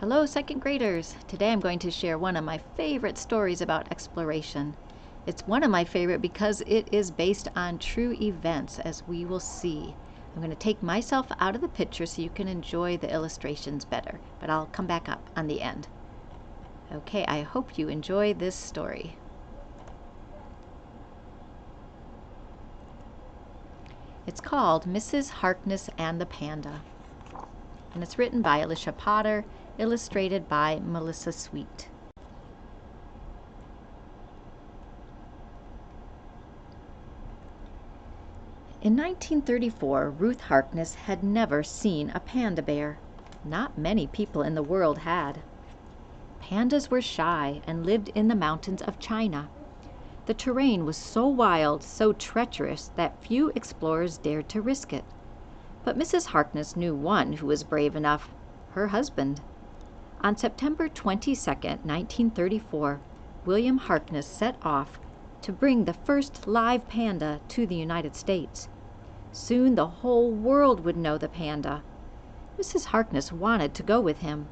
Hello, second graders! Today I'm going to share one of my favorite stories about exploration. It's one of my favorite because it is based on true events, as we will see. I'm going to take myself out of the picture so you can enjoy the illustrations better, but I'll come back up on the end. Okay, I hope you enjoy this story. It's called Mrs. Harkness and the Panda, and it's written by Alicia Potter, illustrated by Melissa Sweet. In 1934, Ruth Harkness had never seen a panda bear. Not many people in the world had. Pandas were shy and lived in the mountains of China. The terrain was so wild, so treacherous, that few explorers dared to risk it. But Mrs. Harkness knew one who was brave enough, her husband. On September 22, 1934, William Harkness set off to bring the first live panda to the United States. Soon the whole world would know the panda. Mrs. Harkness wanted to go with him,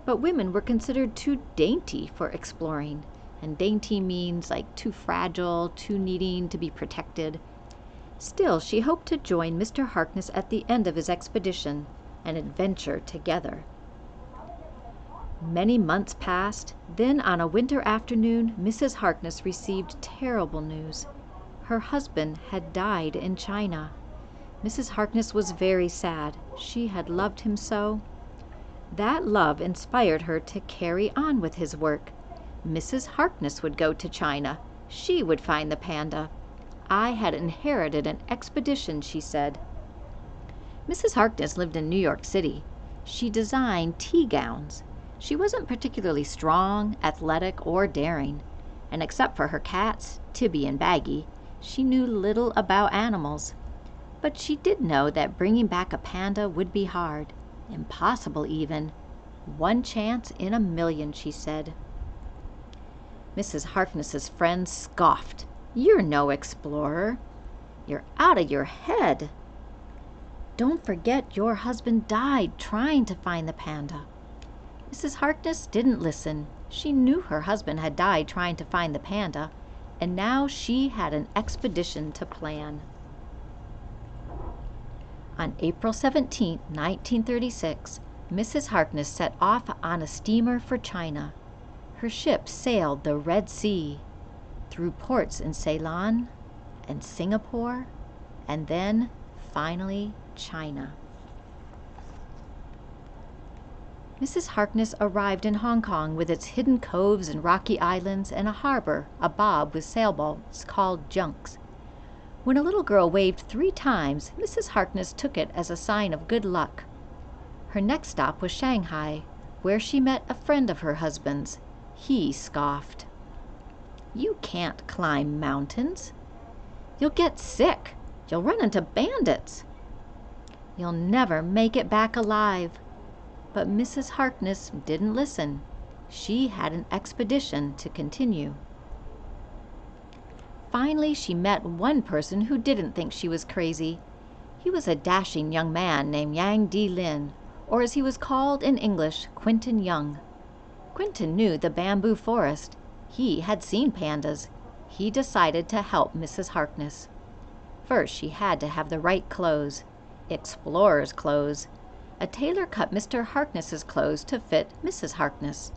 but women were considered too dainty for exploring, and dainty means like too fragile, too needing to be protected. Still, she hoped to join Mr. Harkness at the end of his expedition and adventure together. Many months passed. Then on a winter afternoon, Mrs. Harkness received terrible news. Her husband had died in China. Mrs. Harkness was very sad. She had loved him so. That love inspired her to carry on with his work. Mrs. Harkness would go to China. She would find the panda. I had inherited an expedition, she said. Mrs. Harkness lived in New York City. She designed tea gowns. She wasn't particularly strong, athletic, or daring, and except for her cats, Tibby and Baggy, she knew little about animals. But she did know that bringing back a panda would be hard, impossible even. 1 chance in a million, she said. Mrs. Harkness's friends scoffed. "You're no explorer. You're out of your head. Don't forget your husband died trying to find the panda." Mrs. Harkness didn't listen. She knew her husband had died trying to find the panda, and now she had an expedition to plan. On April 17, 1936, Mrs. Harkness set off on a steamer for China. Her ship sailed the Red Sea, through ports in Ceylon and Singapore, and then, finally, China. Mrs. Harkness arrived in Hong Kong with its hidden coves and rocky islands and a harbor abob with sailboats called junks. When a little girl waved 3 times, Mrs. Harkness took it as a sign of good luck. Her next stop was Shanghai, where she met a friend of her husband's. He scoffed. "You can't climb mountains. You'll get sick. You'll run into bandits. You'll never make it back alive." But Mrs. Harkness didn't listen. She had an expedition to continue. Finally, she met one person who didn't think she was crazy. He was a dashing young man named Yang Di Lin, or as he was called in English, Quentin Young. Quentin knew the bamboo forest. He had seen pandas. He decided to help Mrs. Harkness. First, she had to have the right clothes. Explorer's clothes. A tailor cut Mr. Harkness's clothes to fit Mrs. Harkness.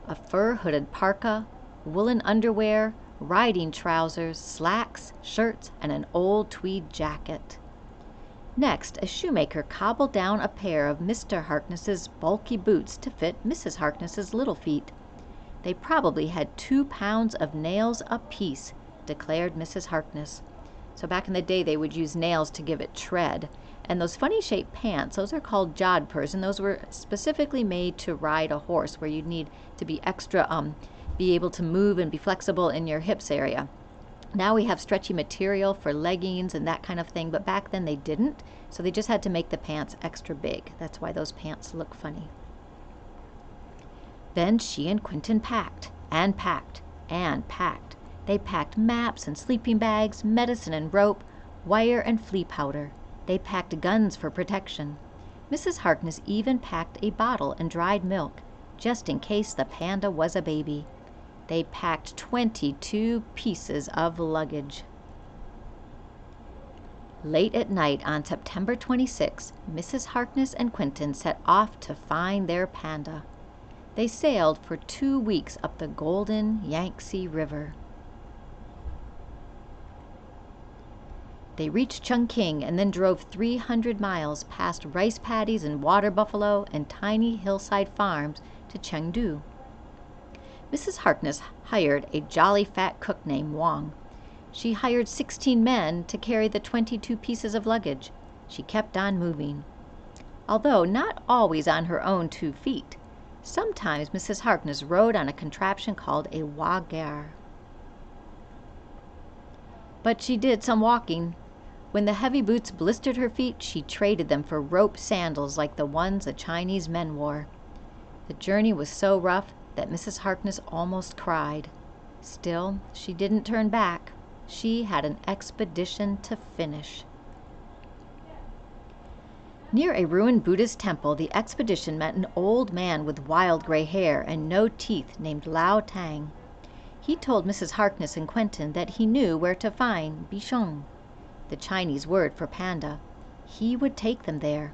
A fur-hooded parka, woolen underwear, riding trousers, slacks, shirts, and an old tweed jacket. Next, a shoemaker cobbled down a pair of Mr. Harkness's bulky boots to fit Mrs. Harkness's little feet. They probably had 2 pounds of nails apiece, declared Mrs. Harkness. So back in the day, they would use nails to give it tread. And those funny-shaped pants, those are called jodhpurs, and those were specifically made to ride a horse, where you'd need to be be able to move and be flexible in your hips area. Now we have stretchy material for leggings and that kind of thing, but back then they didn't, so they just had to make the pants extra big. That's why those pants look funny. Then she and Quentin packed, and packed, and packed. They packed maps and sleeping bags, medicine and rope, wire and flea powder. They packed guns for protection. Mrs. Harkness even packed a bottle and dried milk. just in case the panda was a baby. They packed 22 pieces of luggage. Late at night on September 26, Mrs. Harkness and Quentin set off to find their panda. They sailed for 2 weeks up the golden Yangtze River. They reached Chungking and then drove 300 miles past rice paddies and water buffalo and tiny hillside farms to Chengdu. Mrs. Harkness hired a jolly fat cook named Wang. She hired 16 men to carry the 22 pieces of luggage. She kept on moving. Although not always on her own 2 feet, sometimes Mrs. Harkness rode on a contraption called a wagar. But she did some walking. When the heavy boots blistered her feet, she traded them for rope sandals like the ones the Chinese men wore. The journey was so rough that Mrs. Harkness almost cried. Still, she didn't turn back. She had an expedition to finish. Near a ruined Buddhist temple, the expedition met an old man with wild gray hair and no teeth named Lao Tang. He told Mrs. Harkness and Quentin that he knew where to find Bichon, the Chinese word for panda. He would take them there.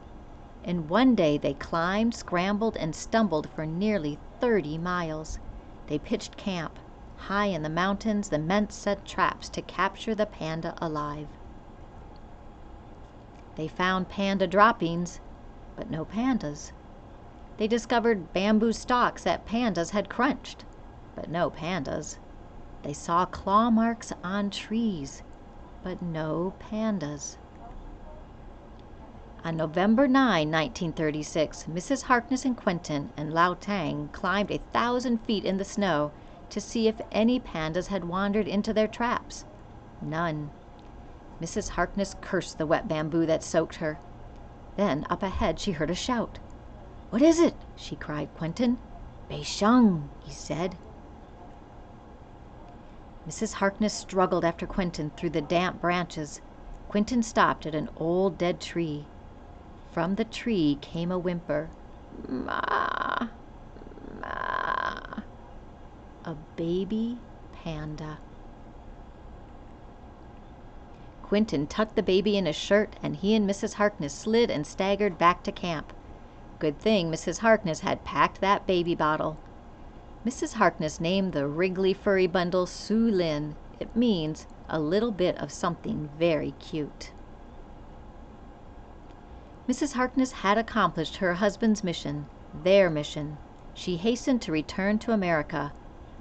And one day they climbed, scrambled, and stumbled for nearly 30 miles. They pitched camp. High in the mountains, the men set traps to capture the panda alive. They found panda droppings, but no pandas. They discovered bamboo stalks that pandas had crunched, but no pandas. They saw claw marks on trees, but no pandas. On November 9, 1936, Mrs. Harkness and Quentin and Lao Tang climbed 1,000 feet in the snow to see if any pandas had wandered into their traps. None. Mrs. Harkness cursed the wet bamboo that soaked her. Then, up ahead, she heard a shout. "What is it?" she cried. Quentin. "Beisheng," he said. Mrs. Harkness struggled after Quentin through the damp branches. Quentin stopped at an old dead tree. From the tree came a whimper. "Ma, ma." A baby panda. Quentin tucked the baby in his shirt, and he and Mrs. Harkness slid and staggered back to camp. Good thing Mrs. Harkness had packed that baby bottle. Mrs. Harkness named the wriggly furry bundle Su Lin. It means a little bit of something very cute. Mrs. Harkness had accomplished her husband's mission, their mission. She hastened to return to America,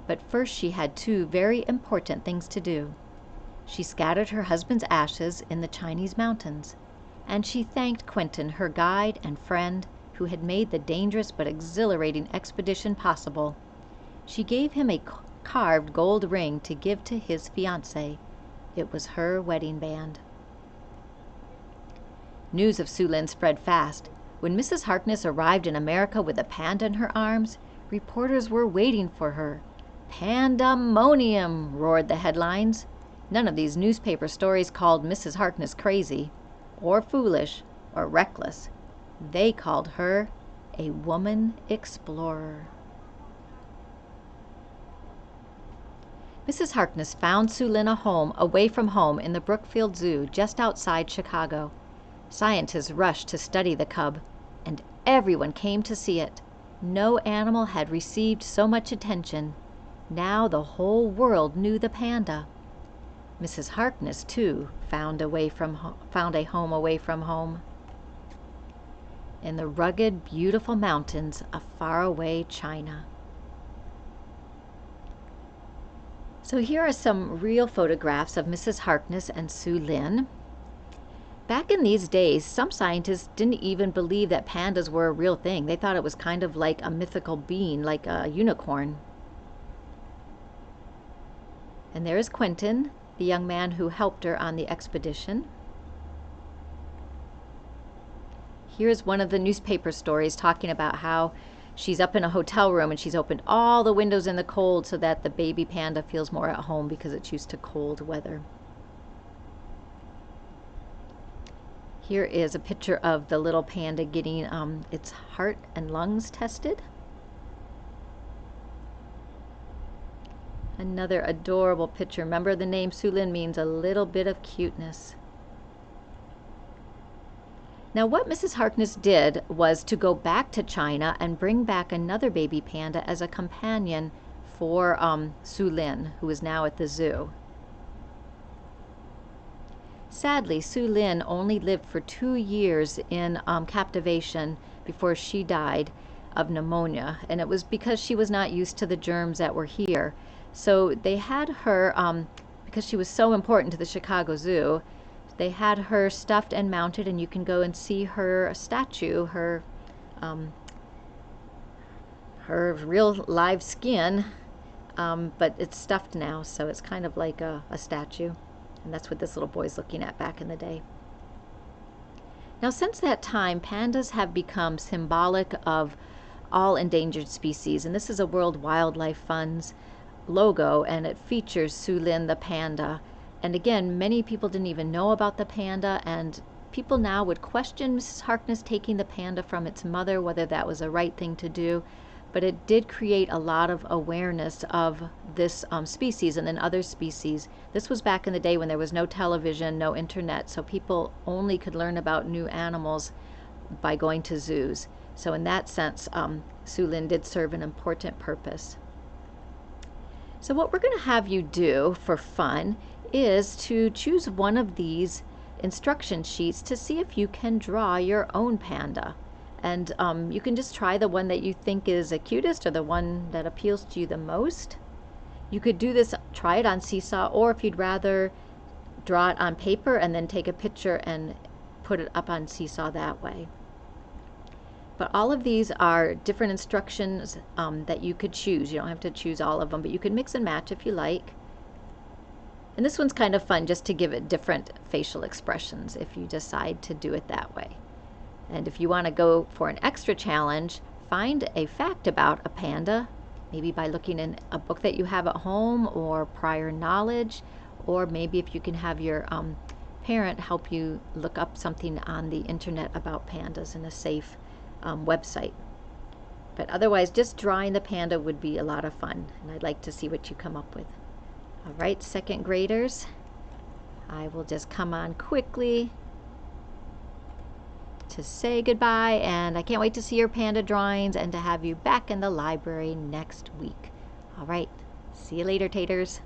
but first she had 2 very important things to do. She scattered her husband's ashes in the Chinese mountains, and she thanked Quentin, her guide and friend, who had made the dangerous but exhilarating expedition possible. She gave him a carved gold ring to give to his fiancé. It was her wedding band. News of Su Lin spread fast. When Mrs. Harkness arrived in America with a panda in her arms, reporters were waiting for her. "Pandemonium!" roared the headlines. None of these newspaper stories called Mrs. Harkness crazy, or foolish, or reckless. They called her a woman explorer. Mrs. Harkness found Su Lin a home away from home in the Brookfield Zoo just outside Chicago. Scientists rushed to study the cub, and everyone came to see it. No animal had received so much attention. Now the whole world knew the panda. Mrs. Harkness, too, found a home away from home. In the rugged, beautiful mountains of faraway China. So here are some real photographs of Mrs. Harkness and Su Lin. Back in these days, some scientists didn't even believe that pandas were a real thing. They thought it was kind of like a mythical being, like a unicorn. And there is Quentin, the young man who helped her on the expedition. Here's one of the newspaper stories talking about how she's up in a hotel room and she's opened all the windows in the cold so that the baby panda feels more at home because it's used to cold weather. Here is a picture of the little panda getting its heart and lungs tested. Another adorable picture. Remember, the name Sulin means a little bit of cuteness. Now, what Mrs. Harkness did was to go back to China and bring back another baby panda as a companion for Sulin, who is now at the zoo. Sadly, Sulin only lived for 2 years in captivation before she died of pneumonia, and it was because she was not used to the germs that were here. So they had her, because she was so important to the Chicago Zoo, they had her stuffed and mounted, and you can go and see her statue, her real live skin, but it's stuffed now, so it's kind of like a statue. And that's what this little boy's looking at back in the day. Now, since that time, pandas have become symbolic of all endangered species, and this is a World Wildlife Fund's logo, and it features Sulin the panda. And again, many people didn't even know about the panda, and people now would question Mrs. Harkness taking the panda from its mother, whether that was the right thing to do. But it did create a lot of awareness of this species and then other species. This was back in the day when there was no television, no internet, so people only could learn about new animals by going to zoos. So in that sense, Sulin did serve an important purpose. So what we're going to have you do for fun is to choose one of these instruction sheets to see if you can draw your own panda. And you can just try the one that you think is the cutest or the one that appeals to you the most. You could do this, try it on Seesaw, or if you'd rather draw it on paper and then take a picture and put it up on Seesaw that way. But all of these are different instructions that you could choose. You don't have to choose all of them, but you can mix and match if you like. And this one's kind of fun just to give it different facial expressions if you decide to do it that way. And if you want to go for an extra challenge, find a fact about a panda, maybe by looking in a book that you have at home or prior knowledge, or maybe if you can have your parent help you look up something on the internet about pandas in a safe website. But otherwise, just drawing the panda would be a lot of fun, and I'd like to see what you come up with. All right, second graders, I will just come on quickly to say goodbye, and I can't wait to see your panda drawings and to have you back in the library next week. All right, see you later, taters.